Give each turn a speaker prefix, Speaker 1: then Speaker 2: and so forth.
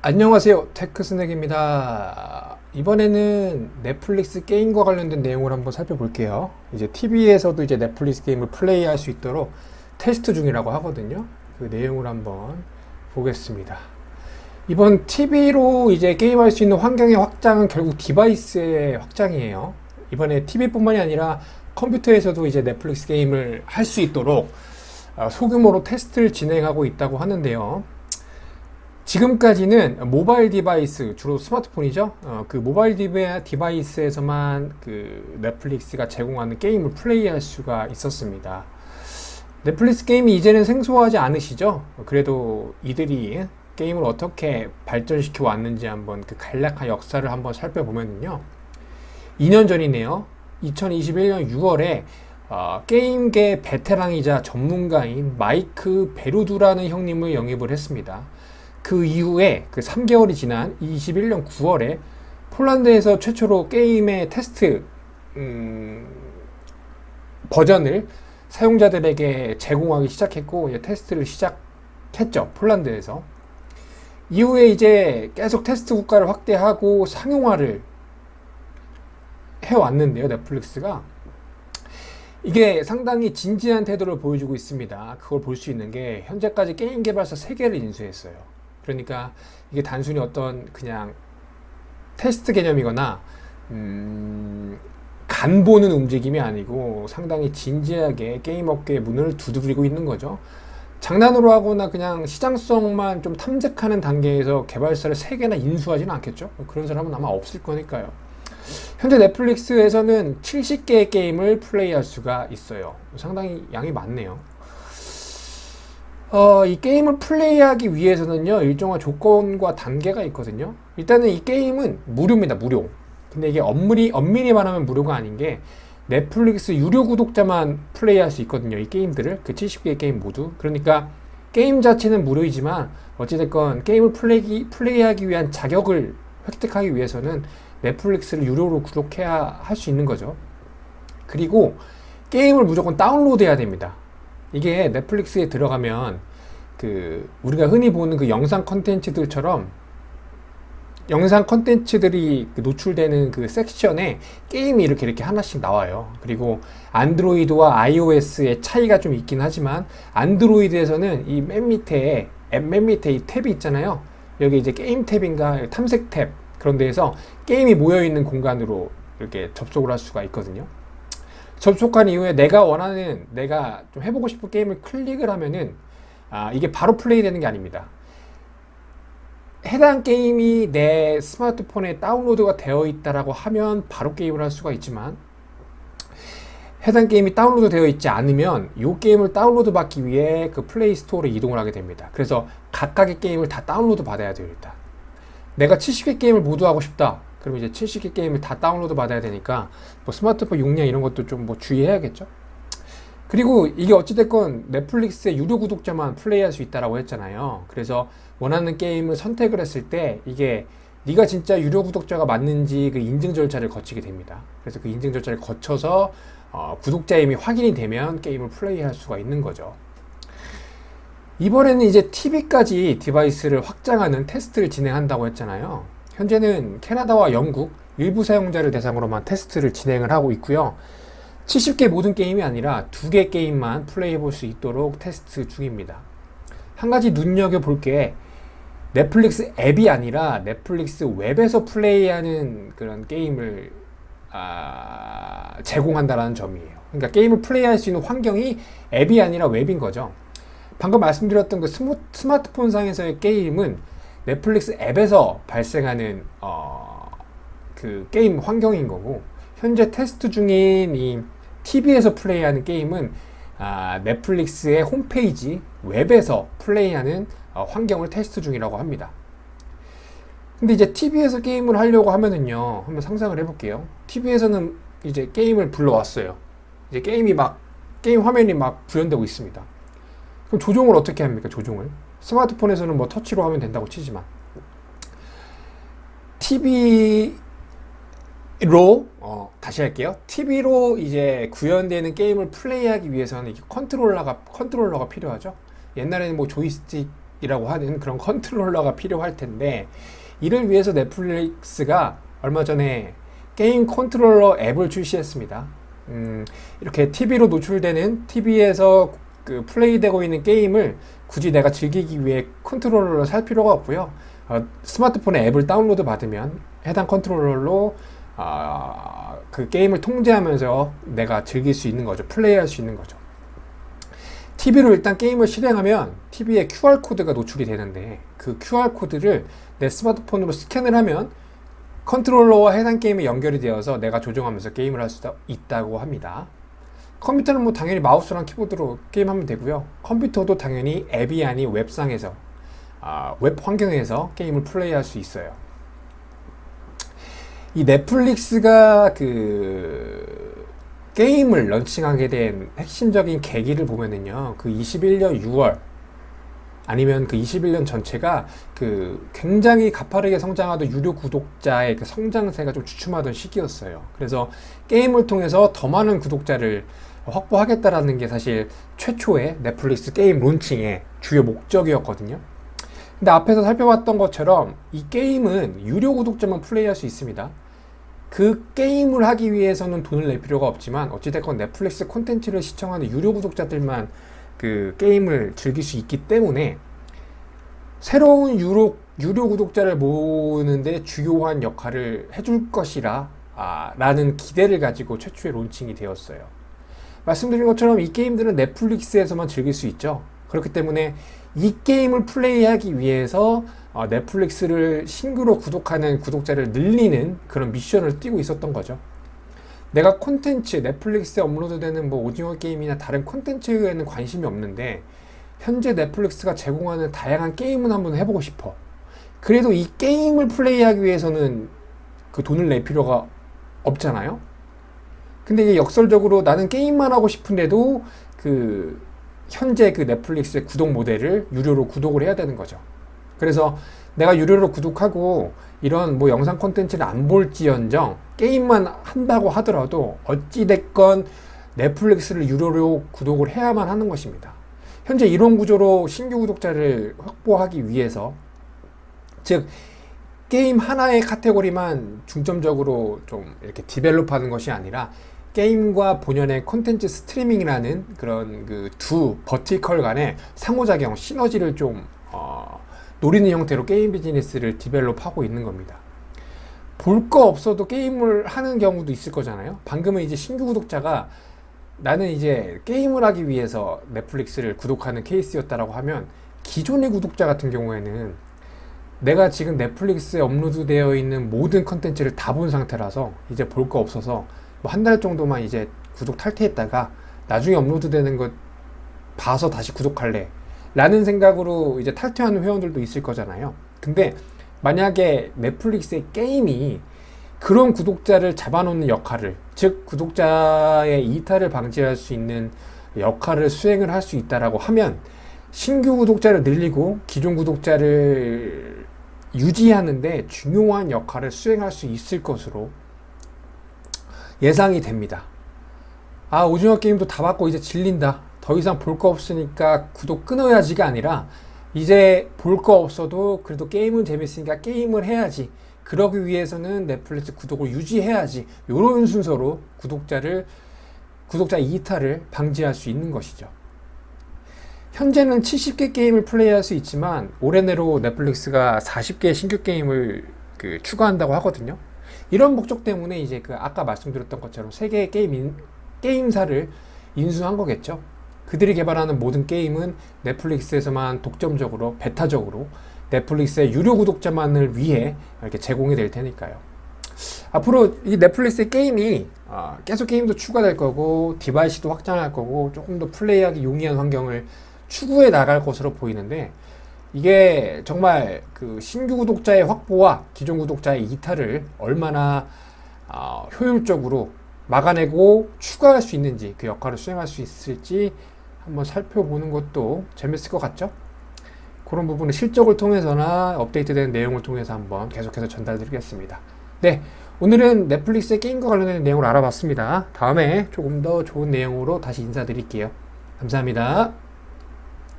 Speaker 1: 안녕하세요, 테크스낵입니다. 이번에는 넷플릭스 게임과 관련된 내용을 한번 살펴볼게요. 이제 TV에서도 이제 넷플릭스 게임을 플레이할 수 있도록 테스트 중이라고 하거든요. 그 내용을 한번 보겠습니다. 이번 TV로 이제 게임할 수 있는 환경의 확장은 결국 디바이스의 확장이에요. 이번에 TV뿐만이 아니라 컴퓨터에서도 이제 넷플릭스 게임을 할 수 있도록 소규모로 테스트를 진행하고 있다고 하는데요. 지금까지는 모바일 디바이스, 주로 스마트폰이죠. 그 모바일 디바이스에서만 그 넷플릭스가 제공하는 게임을 플레이할 수가 있었습니다. 넷플릭스 게임이 이제는 생소하지 않으시죠? 그래도 이들이 게임을 어떻게 발전시켜 왔는지 한번 그 간략한 역사를 한번 살펴보면요. 2년 전이네요. 2021년 6월에 게임계 베테랑이자 전문가인 마이크 베루두라는 형님을 영입을 했습니다. 그 이후에 그 3개월이 지난 21년 9월에 폴란드에서 최초로 게임의 테스트 버전을 사용자들에게 제공하기 시작했고, 이제 테스트를 시작했죠. 폴란드에서. 이후에 이제 계속 테스트 국가를 확대하고 상용화를 해왔는데요, 넷플릭스가. 이게 상당히 진지한 태도를 보여주고 있습니다. 그걸 볼 수 있는 게 현재까지 게임 개발사 3개를 인수했어요. 그러니까 이게 단순히 어떤 그냥 테스트 개념이거나 간 보는 움직임이 아니고 상당히 진지하게 게임 업계의 문을 두드리고 있는 거죠. 장난으로 하거나 그냥 시장성만 좀 탐색하는 단계에서 개발사를 3개나 인수하지는 않겠죠. 그런 사람은 아마 없을 거니까요. 현재 넷플릭스에서는 70개의 게임을 플레이할 수가 있어요. 상당히 양이 많네요. 이 게임을 플레이하기 위해서는요, 일정한 조건과 단계가 있거든요. 일단은 이 게임은 무료입니다, 무료. 근데 이게 엄밀히 말하면 무료가 아닌 게 넷플릭스 유료 구독자만 플레이할 수 있거든요, 이 게임들을. 그 70개의 게임 모두. 그러니까 게임 자체는 무료이지만 어찌됐건 게임을 플레이하기 위한 자격을 획득하기 위해서는 넷플릭스를 유료로 구독해야 할 수 있는 거죠. 그리고 게임을 무조건 다운로드해야 됩니다. 이게 넷플릭스에 들어가면 그 우리가 흔히 보는 그 영상 컨텐츠들처럼 영상 컨텐츠들이 노출되는 그 섹션에 게임이 이렇게 하나씩 나와요. 그리고 안드로이드와 iOS의 차이가 좀 있긴 하지만 안드로이드에서는 이 맨 밑에 이 탭이 있잖아요. 여기 이제 게임 탭인가 탐색 탭, 그런 데에서 게임이 모여 있는 공간으로 이렇게 접속을 할 수가 있거든요. 접속한 이후에 내가 좀 해보고 싶은 게임을 클릭을 하면은 이게 바로 플레이 되는 게 아닙니다. 해당 게임이 내 스마트폰에 다운로드가 되어 있다라고 하면 바로 게임을 할 수가 있지만, 해당 게임이 다운로드 되어 있지 않으면 이 게임을 다운로드 받기 위해 그 플레이 스토어로 이동을 하게 됩니다. 그래서 각각의 게임을 다 다운로드 받아야 돼요. 일단 내가 70개 게임을 모두 하고 싶다, 그럼 이제 70개 게임을 다 다운로드 받아야 되니까 뭐 스마트폰 용량 이런 것도 좀 뭐 주의해야겠죠. 그리고 이게 어찌됐건 넷플릭스의 유료 구독자만 플레이할 수 있다라고 했잖아요. 그래서 원하는 게임을 선택을 했을 때 이게 네가 진짜 유료 구독자가 맞는지 그 인증 절차를 거치게 됩니다. 그래서 그 인증 절차를 거쳐서 구독자임이 확인이 되면 게임을 플레이할 수가 있는 거죠. 이번에는 이제 TV까지 디바이스를 확장하는 테스트를 진행한다고 했잖아요. 현재는 캐나다와 영국 일부 사용자를 대상으로만 테스트를 진행을 하고 있고요. 70개 모든 게임이 아니라 2개 게임만 플레이해 볼 수 있도록 테스트 중입니다. 한 가지 눈여겨볼 게 넷플릭스 앱이 아니라 넷플릭스 웹에서 플레이하는 그런 게임을 제공한다는 점이에요. 그러니까 게임을 플레이할 수 있는 환경이 앱이 아니라 웹인 거죠. 방금 말씀드렸던 그 스마트폰 상에서의 게임은 넷플릭스 앱에서 발생하는 그 게임 환경인 거고, 현재 테스트 중인 이 TV에서 플레이하는 게임은 넷플릭스의 홈페이지 웹에서 플레이하는 환경을 테스트 중이라고 합니다. 근데 이제 TV에서 게임을 하려고 하면은요, 한번 상상을 해볼게요. TV에서는 이제 게임을 불러왔어요. 이제 게임 화면이 막 구현되고 있습니다. 그럼 조종을 어떻게 합니까? 조종을 스마트폰에서는 뭐 터치로 하면 된다고 치지만 TV로 다시 할게요. TV로 이제 구현되는 게임을 플레이하기 위해서는 이게 컨트롤러가 필요하죠. 옛날에는 뭐 조이스틱 이라고 하는 그런 컨트롤러가 필요할 텐데, 이를 위해서 넷플릭스가 얼마 전에 게임 컨트롤러 앱을 출시했습니다. 이렇게 TV로 노출되는, TV에서 그 플레이되고 있는 게임을 굳이 내가 즐기기 위해 컨트롤러를 살 필요가 없고요. 스마트폰에 앱을 다운로드 받으면 해당 컨트롤러로 그 게임을 통제하면서 내가 즐길 수 있는 거죠. 플레이할 수 있는 거죠. TV로 일단 게임을 실행하면 TV에 QR코드가 노출이 되는데, 그 QR코드를 내 스마트폰으로 스캔을 하면 컨트롤러와 해당 게임에 연결이 되어서 내가 조종하면서 게임을 할 수 있다고 합니다. 컴퓨터는 뭐 당연히 마우스랑 키보드로 게임하면 되고요. 컴퓨터도 당연히 앱이 아닌 웹상에서, 웹 환경에서 게임을 플레이할 수 있어요. 이 넷플릭스가 그 게임을 런칭하게 된 핵심적인 계기를 보면은요, 그 21년 6월 아니면 그 21년 전체가 그 굉장히 가파르게 성장하던 유료 구독자의 그 성장세가 좀 주춤하던 시기였어요. 그래서 게임을 통해서 더 많은 구독자를 확보하겠다라는 게 사실 최초의 넷플릭스 게임 론칭의 주요 목적이었거든요. 근데 앞에서 살펴봤던 것처럼 이 게임은 유료 구독자만 플레이할 수 있습니다. 그 게임을 하기 위해서는 돈을 낼 필요가 없지만 어찌됐건 넷플릭스 콘텐츠를 시청하는 유료 구독자들만 그 게임을 즐길 수 있기 때문에 새로운 유료 구독자를 모으는데 주요한 역할을 해줄 것이라 라는 기대를 가지고 최초의 론칭이 되었어요. 말씀드린 것처럼 이 게임들은 넷플릭스에서만 즐길 수 있죠. 그렇기 때문에 이 게임을 플레이하기 위해서 넷플릭스를 신규로 구독하는 구독자를 늘리는 그런 미션을 띄고 있었던 거죠. 내가 콘텐츠, 넷플릭스에 업로드되는 뭐 오징어 게임이나 다른 콘텐츠에는 관심이 없는데 현재 넷플릭스가 제공하는 다양한 게임은 한번 해보고 싶어. 그래도 이 게임을 플레이하기 위해서는 그 돈을 낼 필요가 없잖아요. 근데 이게 역설적으로 나는 게임만 하고 싶은데도 그 현재 그 넷플릭스의 구독 모델을 유료로 구독을 해야 되는 거죠. 그래서 내가 유료로 구독하고 이런 뭐 영상 콘텐츠를 안 볼지언정 게임만 한다고 하더라도 어찌됐건 넷플릭스를 유료로 구독을 해야만 하는 것입니다. 현재 이런 구조로 신규 구독자를 확보하기 위해서, 즉 게임 하나의 카테고리만 중점적으로 좀 이렇게 디벨롭하는 것이 아니라 게임과 본연의 콘텐츠 스트리밍이라는 그런 그 두 버티컬 간의 상호작용, 시너지를 좀 노리는 형태로 게임 비즈니스를 디벨롭하고 있는 겁니다. 볼 거 없어도 게임을 하는 경우도 있을 거잖아요. 방금은 이제 신규 구독자가 나는 이제 게임을 하기 위해서 넷플릭스를 구독하는 케이스였다라고 하면, 기존의 구독자 같은 경우에는 내가 지금 넷플릭스에 업로드되어 있는 모든 컨텐츠를 다 본 상태라서 이제 볼 거 없어서 뭐 한 달 정도만 이제 구독 탈퇴했다가 나중에 업로드되는 것 봐서 다시 구독할래 라는 생각으로 이제 탈퇴하는 회원들도 있을 거잖아요. 근데 만약에 넷플릭스의 게임이 그런 구독자를 잡아놓는 역할을, 즉 구독자의 이탈을 방지할 수 있는 역할을 수행을 할 수 있다라고 하면 신규 구독자를 늘리고 기존 구독자를 유지하는데 중요한 역할을 수행할 수 있을 것으로 예상이 됩니다. 오징어 게임도 다 봤고 이제 질린다, 더 이상 볼 거 없으니까 구독 끊어야지가 아니라 이제 볼 거 없어도 그래도 게임은 재밌으니까 게임을 해야지, 그러기 위해서는 넷플릭스 구독을 유지해야지, 이런 순서로 구독자 이탈을 방지할 수 있는 것이죠. 현재는 70개 게임을 플레이할 수 있지만 올해 내로 넷플릭스가 40개 신규 게임을 추가한다고 하거든요. 이런 목적 때문에 이제 아까 말씀드렸던 것처럼 세계의 게임사를 인수한 거겠죠. 그들이 개발하는 모든 게임은 넷플릭스에서만 독점적으로, 베타적으로 넷플릭스의 유료 구독자만을 위해 이렇게 제공이 될 테니까요. 앞으로 이 넷플릭스의 게임이 계속 게임도 추가될 거고 디바이스도 확장할 거고 조금 더 플레이하기 용이한 환경을 추구해 나갈 것으로 보이는데, 이게 정말 그 신규 구독자의 확보와 기존 구독자의 이탈을 얼마나 효율적으로 막아내고 추가할 수 있는지, 그 역할을 수행할 수 있을지 한번 살펴보는 것도 재밌을 것 같죠? 그런 부분을 실적을 통해서나 업데이트된 내용을 통해서 한번 계속해서 전달드리겠습니다. 네, 오늘은 넷플릭스의 게임과 관련된 내용을 알아봤습니다. 다음에 조금 더 좋은 내용으로 다시 인사드릴게요. 감사합니다.